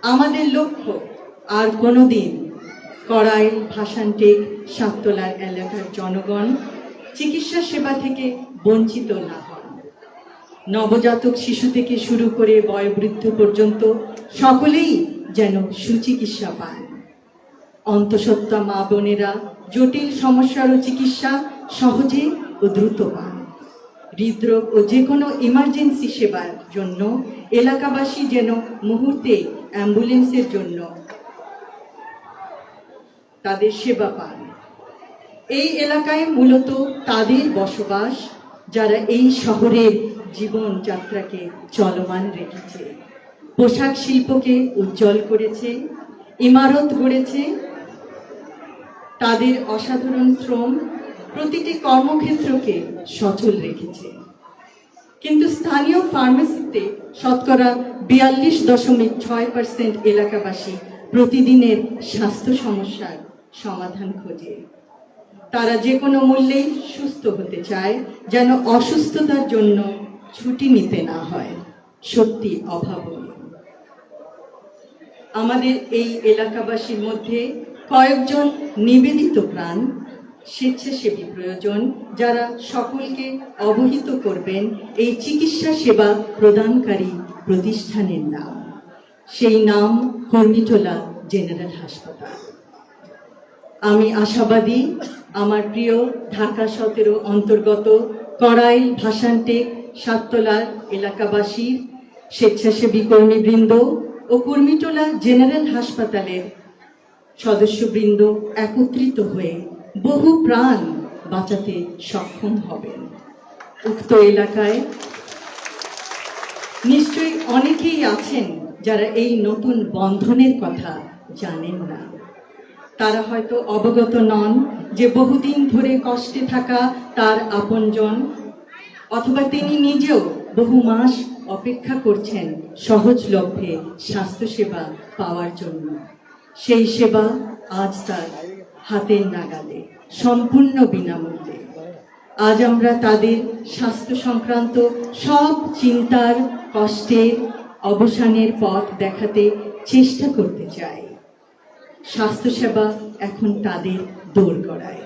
আমাদের লক্ষ্য আর কোনোদিন কড়াইল, ভাসানটেক, সাততলার এলাকার জনগণ চিকিৎসা সেবা থেকে বঞ্চিত না হন। নবজাতক শিশু থেকে শুরু করে বয়োবৃদ্ধ পর্যন্ত সকলেই যেন সুচিকিৎসা পান। অন্তঃসত্ত্বা মা বোনেরা জটিল সমস্যারও চিকিৎসা সহজে ও দ্রুত পান। হৃদরোগ ও যে কোনো ইমার্জেন্সি সেবার জন্য এলাকাবাসী যেন মুহূর্তে অ্যাম্বুলেন্সের জন্য তাদের সেবা পান। এই এলাকায় মূলত তাদের বসবাস যারা এই শহরের জীবনযাত্রাকে চলমান রেখেছে, পোশাক শিল্পকে উজ্জ্বল করেছে, ইমারত গড়েছে। তাদের অসাধারণ শ্রম প্রতিটি কর্মক্ষেত্রকে সচল রেখেছে। কিন্তু স্থানীয় ফার্মেসিতে শতকরা 42.6% এলাকাবাসী প্রতিদিনের স্বাস্থ্য সমস্যার সমাধান খোঁজে। তারা যে কোনো মূল্যেই সুস্থ হতে চায়, যেন অসুস্থতার জন্য ছুটি নিতে না হয়। সত্যি অভাবনীয়। আমাদের এই এলাকাবাসীর মধ্যে কয়েকজন নিবেদিত প্রাণ স্বেচ্ছাসেবী প্রয়োজন, যারা সকলকে অবহিত করবেন এই চিকিৎসা সেবা প্রদানকারী প্রতিষ্ঠানের নাম। সেই নাম কুর্মিটোলা জেনারেল হাসপাতাল। আমি আশাবাদী আমার প্রিয় ঢাকা 17 অন্তর্গত কড়াইল, ভাসানটেক, সাততলার এলাকাবাসীর স্বেচ্ছাসেবী কর্মীবৃন্দ ও কুর্মিটোলা জেনারেল হাসপাতালের সদস্যবৃন্দ একত্রিত হয়ে বহু প্রাণ বাঁচাতে সক্ষম হবেন। উক্ত এলাকায় নিশ্চয়ই অনেকেই আছেন যারা এই নতুন বন্ধনের কথা জানেন না। তারা হয়তো অবগত নন যে বহুদিন ধরে কষ্টে থাকা তার আপনজন, অথবা তিনি নিজেও বহু মাস অপেক্ষা করছেন সহজলভ্যে স্বাস্থ্যসেবা পাওয়ার জন্য। সেই সেবা আজ তার হাতের নাগালে, সম্পূর্ণ বিনামূল্যে। আজ আমরা তাদের স্বাস্থ্য সংক্রান্ত সব চিন্তার, কষ্টের অবসানের পথ দেখাতে চেষ্টা করতে চাই। স্বাস্থ্যসেবা এখন তাদের দোরগোড়ায়।